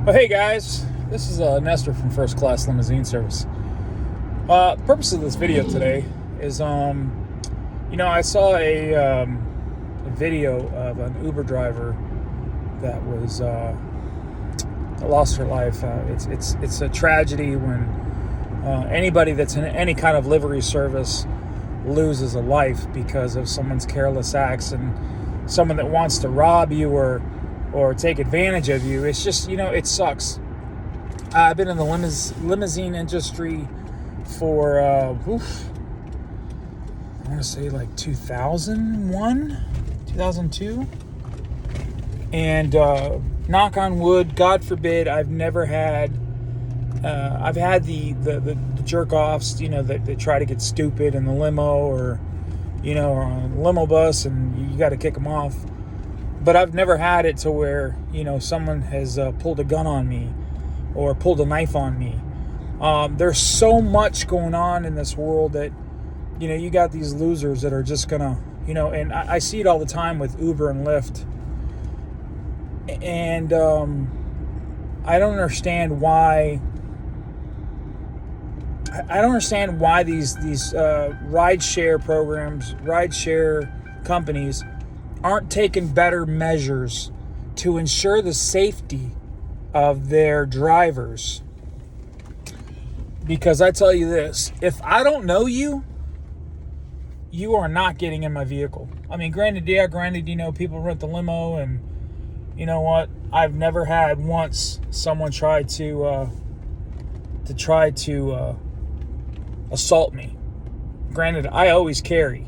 Well, hey guys, this is Nestor from First Class Limousine Service. The purpose of this video today is, I saw a video of an Uber driver that was lost her life. It's a tragedy when anybody that's in any kind of livery service loses a life because of someone's careless acts and someone that wants to rob you or take advantage of you. It's just, it sucks. I've been in the limousine industry for, I want to say like 2001, 2002. And knock on wood, God forbid, I've never had, I've had the jerk-offs, that try to get stupid in the limo or on a limo bus and you got to kick them off. But I've never had it to where, someone has pulled a gun on me or pulled a knife on me. There's so much going on in this world that, you got these losers that are just gonna, and I see it all the time with Uber and Lyft. And I don't understand why. I don't understand why these rideshare programs, rideshare companies aren't taking better measures to ensure the safety of their drivers. Because I tell you this, if I don't know you, you are not getting in my vehicle. I mean, granted, people rent the limo, and you know what? I've never had once someone try to assault me. Granted, I always carry.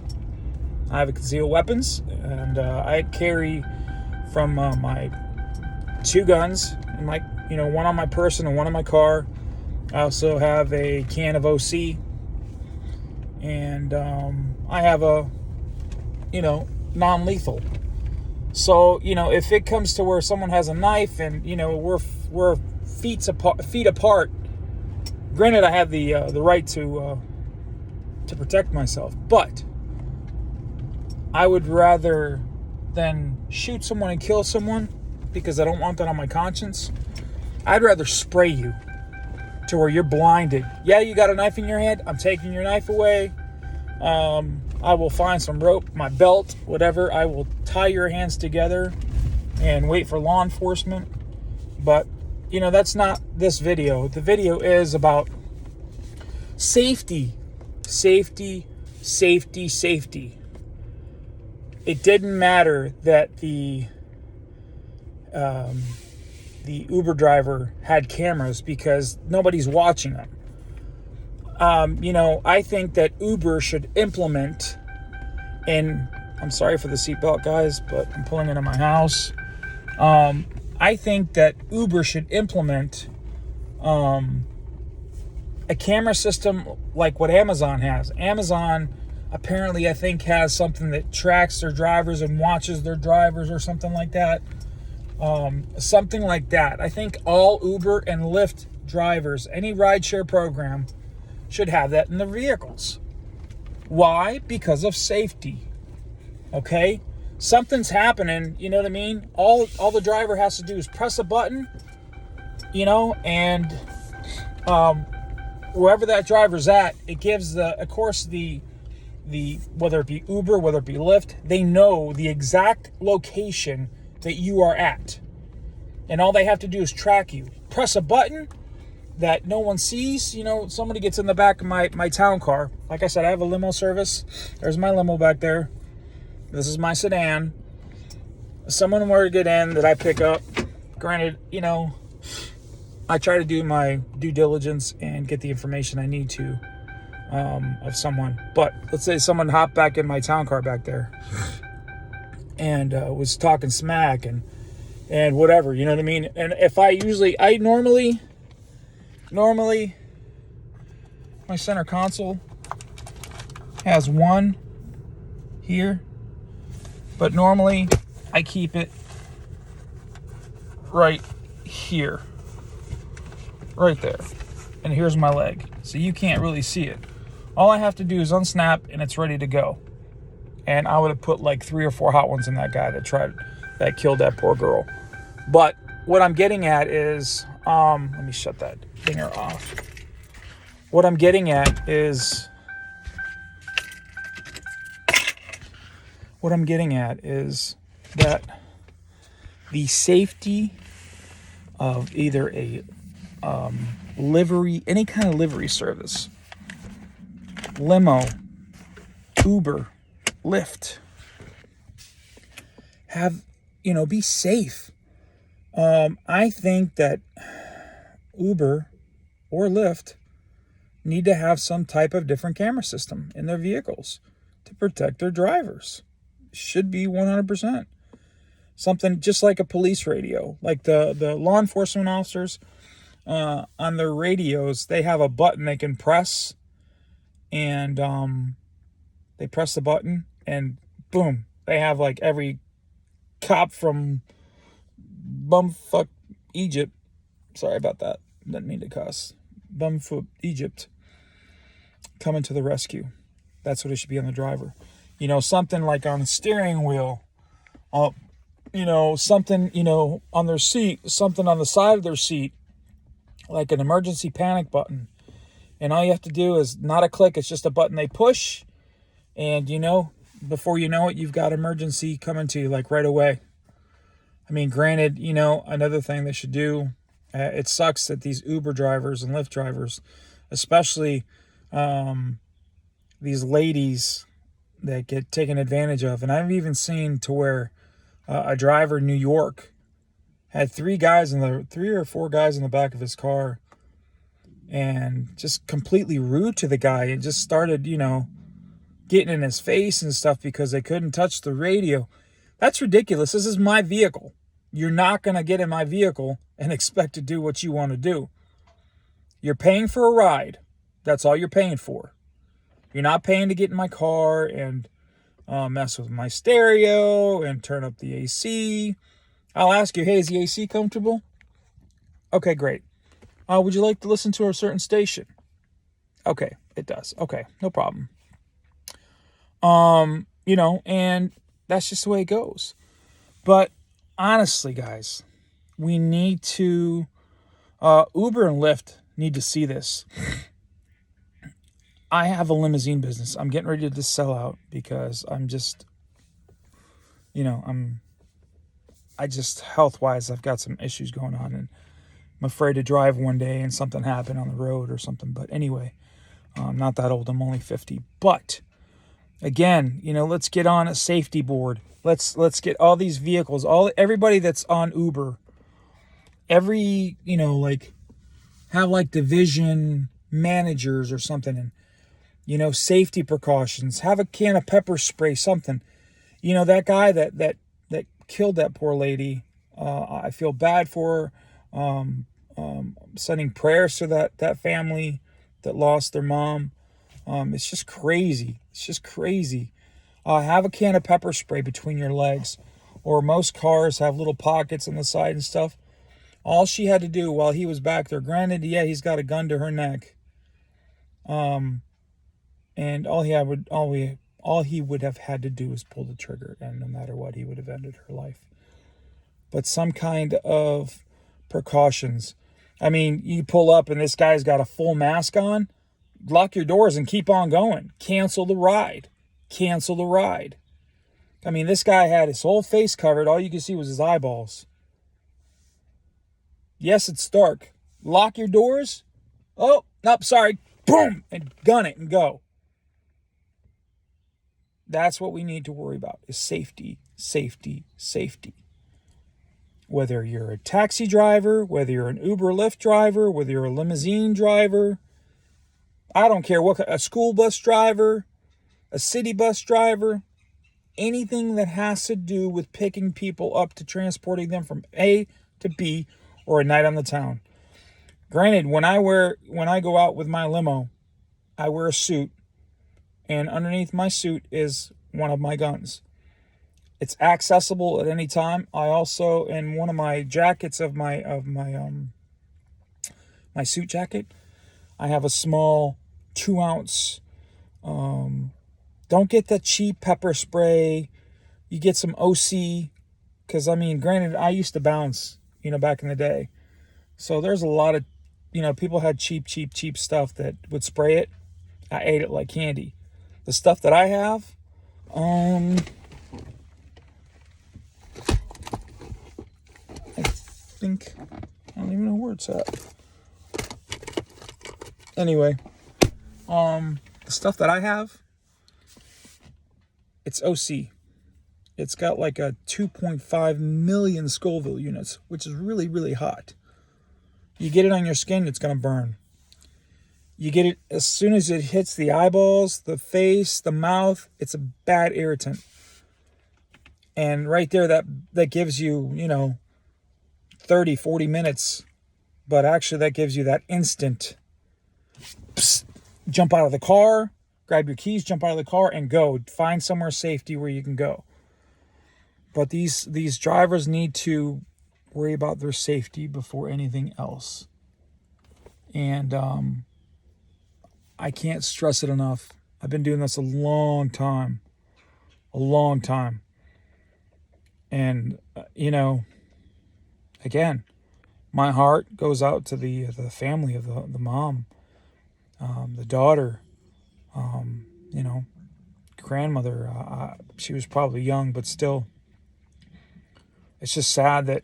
I have concealed weapons, and I carry from my two guns, and one on my person and one on my car. I also have a can of OC, and I have a, non-lethal. So, if it comes to where someone has a knife and, we're feet apart, granted, I have the right to protect myself, but I would rather than shoot someone and kill someone, because I don't want that on my conscience. I'd rather spray you to where you're blinded. Yeah, you got a knife in your hand. I'm taking your knife away. I will find some rope, my belt, whatever. I will tie your hands together and wait for law enforcement. But, that's not this video. The video is about safety. Safety, safety, safety. It didn't matter that the Uber driver had cameras because nobody's watching them. I think that Uber should implement, and I'm sorry for the seatbelt, guys, but I'm pulling into my house. I think that Uber should implement a camera system like what Amazon has. Amazon apparently, I think, has something that tracks their drivers and watches their drivers or something like that. Something like that. I think all Uber and Lyft drivers, any rideshare program, should have that in their vehicles. Why? Because of safety. Okay? Something's happening, you know what I mean? All the driver has to do is press a button, and wherever that driver's at, it gives the whether it be Uber, whether it be Lyft, they know the exact location that you are at. And all they have to do is track you. Press a button that no one sees. Somebody gets in the back of my town car. Like I said, I have a limo service. There's my limo back there. This is my sedan. Someone were to get in that I pick up. Granted, I try to do my due diligence and get the information I need to of someone. But let's say someone hopped back in my town car back there and was talking smack and whatever, you know what I mean? And if I normally my center console has one here, but normally I keep it right here, right there. And here's my leg. So you can't really see it. All I have to do is unsnap and it's ready to go. And I would have put like 3 or 4 hot ones in that guy that killed that poor girl. But what I'm getting at is, let me shut that dinger off. What I'm getting at is that the safety of either a livery, any kind of livery service, limo, Uber, Lyft, be safe. I think that Uber or Lyft need to have some type of different camera system in their vehicles to protect their drivers. Should be 100%. Something just like a police radio, like the law enforcement officers on their radios, they have a button they can press, and they press the button, and boom, they have like every cop from bumfuck Egypt. Sorry about that. Didn't mean to cuss. Bumfuck Egypt coming to the rescue. That's what it should be on the driver. Something like on the steering wheel. Something, on their seat, something on the side of their seat, like an emergency panic button. And all you have to do is not a click, it's just a button they push. And, before you know it, you've got emergency coming to you, like right away. I mean, granted, another thing they should do, it sucks that these Uber drivers and Lyft drivers, especially these ladies that get taken advantage of. And I've even seen to where a driver in New York had 3 or 4 guys in the back of his car, and just completely rude to the guy, and just started, getting in his face and stuff because they couldn't touch the radio. That's ridiculous. This is my vehicle. You're not going to get in my vehicle and expect to do what you want to do. You're paying for a ride. That's all you're paying for. You're not paying to get in my car and mess with my stereo and turn up the AC. I'll ask you, hey, is the AC comfortable? Okay, great. Would you like to listen to a certain station? Okay, it does. Okay, no problem. And that's just the way it goes. But honestly, guys, we need to, Uber and Lyft need to see this. I have a limousine business. I'm getting ready to sell out because I'm just, health-wise, I've got some issues going on, and I'm afraid to drive one day and something happen on the road or something. But anyway, I'm not that old. I'm only 50. But again, let's get on a safety board. Let's get all these vehicles, everybody that's on Uber, have division managers or something, and safety precautions. Have a can of pepper spray, something. That guy that killed that poor lady. I feel bad for her. Sending prayers to that family that lost their mom. It's just crazy. Have a can of pepper spray between your legs, or most cars have little pockets on the side and stuff. All she had to do while he was back there, granted, yeah, he's got a gun to her neck. And all he would have had to do is pull the trigger, and no matter what, he would have ended her life. But some kind of precautions. I mean, you pull up and this guy's got a full mask on, lock your doors and keep on going. Cancel the ride. I mean, this guy had his whole face covered. All you could see was his eyeballs. Yes, it's dark. Lock your doors. Oh, nope, sorry. Boom, and gun it and go. That's what we need to worry about, is safety. Whether you're a taxi driver, whether you're an Uber Lyft driver, whether you're a limousine driver, I don't care what, a school bus driver, a city bus driver, anything that has to do with picking people up to transporting them from A to B or a night on the town. Granted, when I go out with my limo, I wear a suit, and underneath my suit is one of my guns. It's accessible at any time. I also, in one of my jackets of my suit jacket, I have a small 2-ounce. Don't get the cheap pepper spray. You get some OC, because granted, I used to bounce, back in the day. So there's a lot of, people had cheap stuff that would spray it. I ate it like candy. The stuff that I have, I think, I don't even know where it's at. Anyway, the stuff that I have, it's OC. It's got like a 2.5 million Scoville units, which is really, really hot. You get it on your skin, it's going to burn. You get it as soon as it hits the eyeballs, the face, the mouth, it's a bad irritant. And right there, that gives you, 30, 40 minutes. But actually, that gives you that instant jump out of the car, grab your keys, jump out of the car, and go. Find somewhere safety where you can go. But these drivers need to worry about their safety before anything else. And I can't stress it enough. I've been doing this a long time. And, again, my heart goes out to the family of the mom, the daughter, grandmother. She was probably young, but still, it's just sad that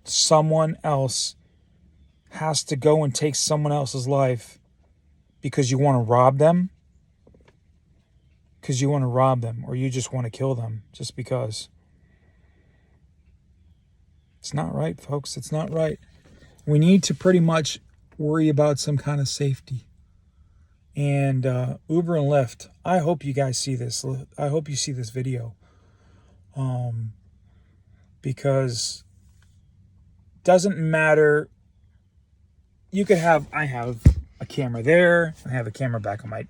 someone else has to go and take someone else's life because you want to rob them. Or you just want to kill them just because. It's not right, folks. It's not right. We need to pretty much worry about some kind of safety. And Uber and Lyft, I hope you guys see this. I hope you see this video. Because doesn't matter. I have a camera there. I have a camera back on my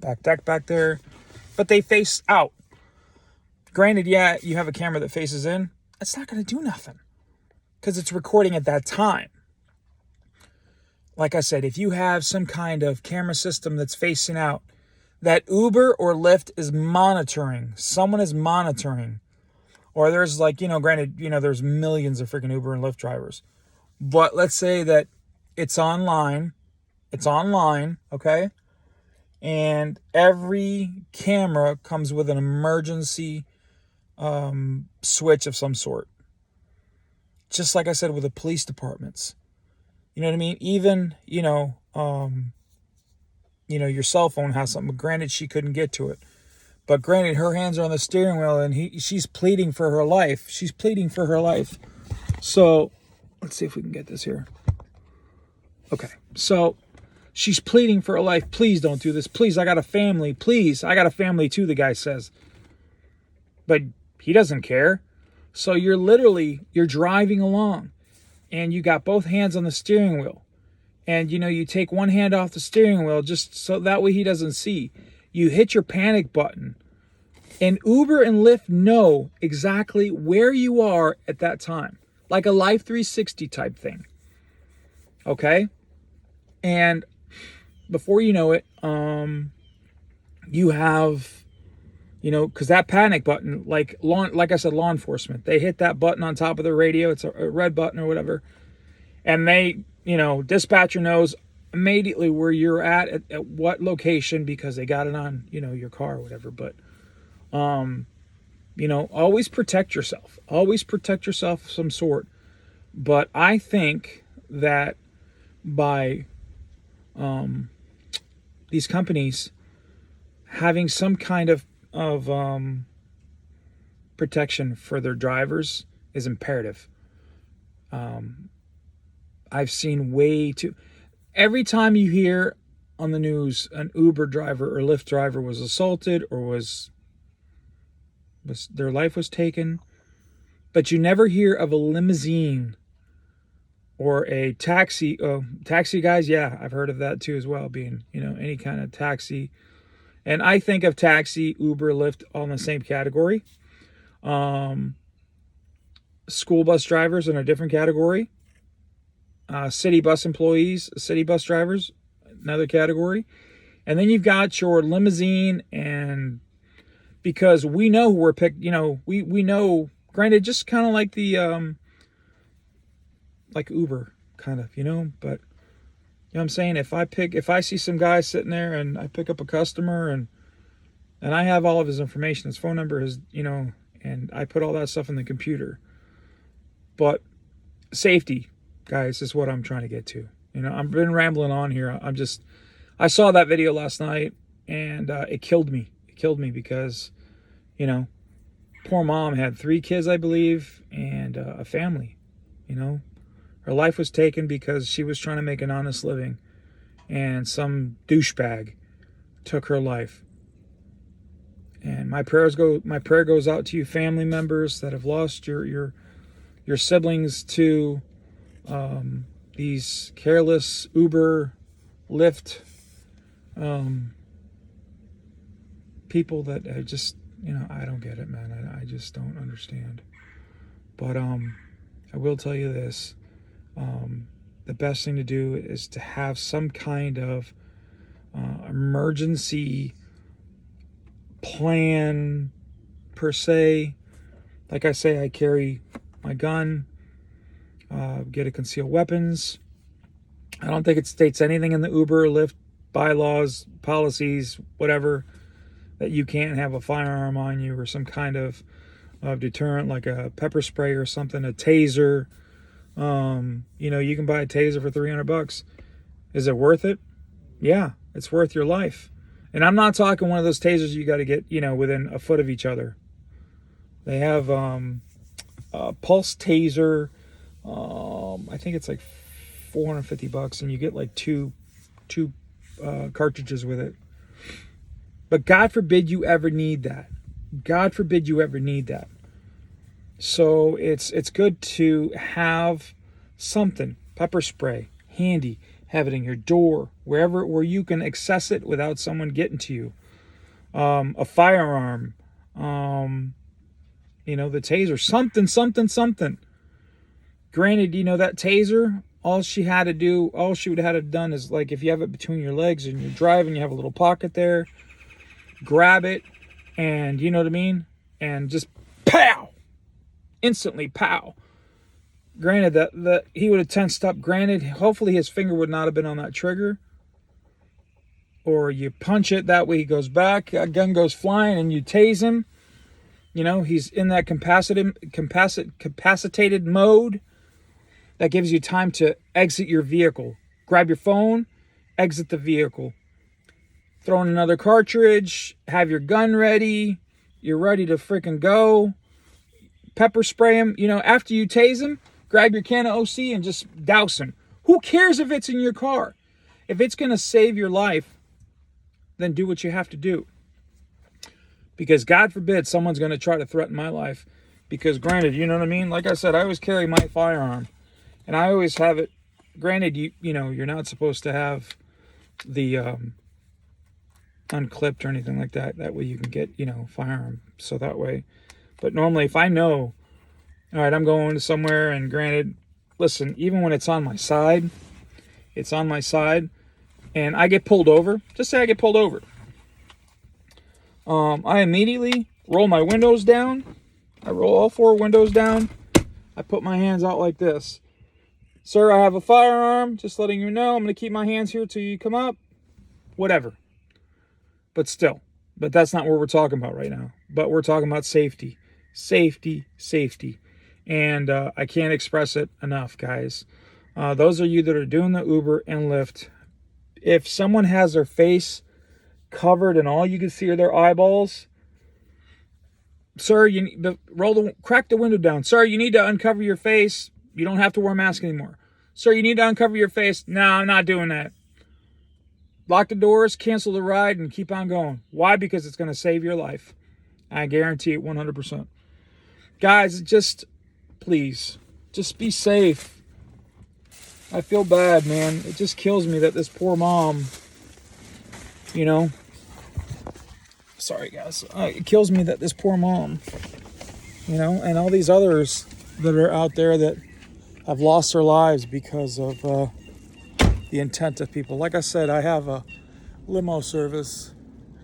back deck back there. But they face out. Granted, yeah, you have a camera that faces in. It's not going to do nothing. Because it's recording at that time. Like I said, if you have some kind of camera system that's facing out, that Uber or Lyft is monitoring. Someone is monitoring. Or there's granted, there's millions of freaking Uber and Lyft drivers. But let's say that it's online. Okay? And every camera comes with an emergency switch of some sort. Just like I said with the police departments. You know what I mean? Even, your cell phone has something. Granted, she couldn't get to it. But granted, her hands are on the steering wheel and she's pleading for her life. So, let's see if we can get this here. Okay, so she's pleading for her life. Please don't do this. Please, I got a family. Please, I got a family too, the guy says. But he doesn't care. So you're driving along and you got both hands on the steering wheel. And, you take one hand off the steering wheel just so that way he doesn't see. You hit your panic button. And Uber and Lyft know exactly where you are at that time. Like a Life 360 type thing. Okay? And before you know it, you have, because that panic button, like I said, law enforcement, they hit that button on top of the radio. It's a red button or whatever. And they, dispatcher knows immediately where you're at what location because they got it on, your car or whatever. But, always protect yourself. Always protect yourself of some sort. But I think that by these companies having some kind of protection for their drivers is imperative. I've seen way too... Every time you hear on the news an Uber driver or Lyft driver was assaulted or was their life was taken, but you never hear of a limousine or a taxi. Oh, taxi guys, yeah, I've heard of that too as well, being, any kind of taxi. And I think of taxi, Uber, Lyft all in the same category. School bus drivers in a different category. City bus employees, city bus drivers, another category. And then you've got your limousine, and because we know who we're picked, we know, granted, just kind of like the like Uber, kind of, you know. But you know what I'm saying? If I see some guy sitting there and I pick up a customer and I have all of his information, his phone number, his, you know, and I put all that stuff in the computer. But safety, guys, is what I'm trying to get to. You know, I've been rambling on here. I saw that video last night, and it killed me. It killed me because, you know, poor mom had 3 kids, I believe, and a family. You know, her life was taken because she was trying to make an honest living, and some douchebag took her life. And my prayer goes out to you, family members that have lost your siblings to these careless Uber, Lyft people that are just, you know, I don't get it, man. I just don't understand. But I will tell you this. The best thing to do is to have some kind of emergency plan, per se. Like I say, I carry my gun, get a concealed weapons. I don't think it states anything in the Uber, Lyft bylaws, policies, whatever, that you can't have a firearm on you or some kind of deterrent like a pepper spray or something, a taser. You know, you can buy a taser for $300. Is it worth it? Yeah, it's worth your life. And I'm not talking one of those tasers you got to get, you know, within a foot of each other. They have pulse taser. I think it's like $450, and you get like two cartridges with it. But God forbid you ever need that. God forbid you ever need that. So it's good to have something, pepper spray, handy. Have it in your door, where you can access it without someone getting to you. A firearm, you know, the taser, something. Granted, you know, that taser, all she would have done is, like, if you have it between your legs and you're driving, you have a little pocket there, grab it, and you know what I mean? And just pow! Instantly pow! Granted, that he would have tensed up. Granted, hopefully his finger would not have been on that trigger. Or you punch it, that way he goes back, a gun goes flying, and you tase him. You know, he's in that capacitated mode. That gives you time to exit your vehicle. Grab your phone, exit the vehicle. Throw in another cartridge, have your gun ready. You're ready to freaking go. Pepper spray him. You know, after you tase him, grab your can of OC and just douse him. Who cares if it's in your car? If it's going to save your life, then do what you have to do. Because God forbid someone's going to try to threaten my life. Because granted, you know what I mean? Like I said, I always carry my firearm. And I always have it. Granted, you know, you're not supposed to have the unclipped or anything like that. That way you can get, you know, firearm. So that way. But normally if I know, all right, I'm going somewhere, and granted, listen, even when it's on my side, and I get pulled over, just say I get pulled over. I immediately roll my windows down. I roll all 4 windows down. I put my hands out like this. Sir, I have a firearm, just letting you know. I'm going to keep my hands here till you come up. Whatever. But still, that's not what we're talking about right now. But we're talking about safety. Safety. And I can't express it enough, guys. Those of you that are doing the Uber and Lyft, if someone has their face covered and all you can see are their eyeballs, sir, you need to crack the window down. Sir, you need to uncover your face. You don't have to wear a mask anymore. Sir, you need to uncover your face. No, I'm not doing that. Lock the doors, cancel the ride, and keep on going. Why? Because it's going to save your life. I guarantee it 100%. Guys, please, just be safe. I feel bad, man. It just kills me that this poor mom, you know. Sorry, guys. It kills me that this poor mom, you know, and all these others that are out there that have lost their lives because of the intent of people. Like I said, I have a limo service.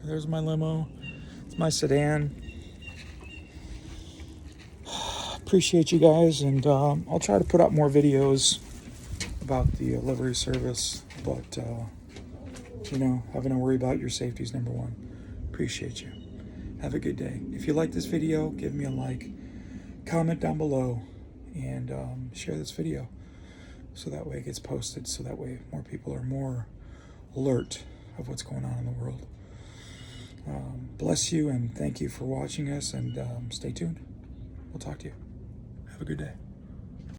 There's my limo. It's my sedan. Appreciate you guys, and I'll try to put out more videos about the livery service, but you know, having to worry about your safety is number one. Appreciate you. Have a good day. If you like this video, give me a like, comment down below, and share this video so that way it gets posted, so that way more people are more alert of what's going on in the world. Bless you, and thank you for watching us, and stay tuned. We'll talk to you. Have a good day.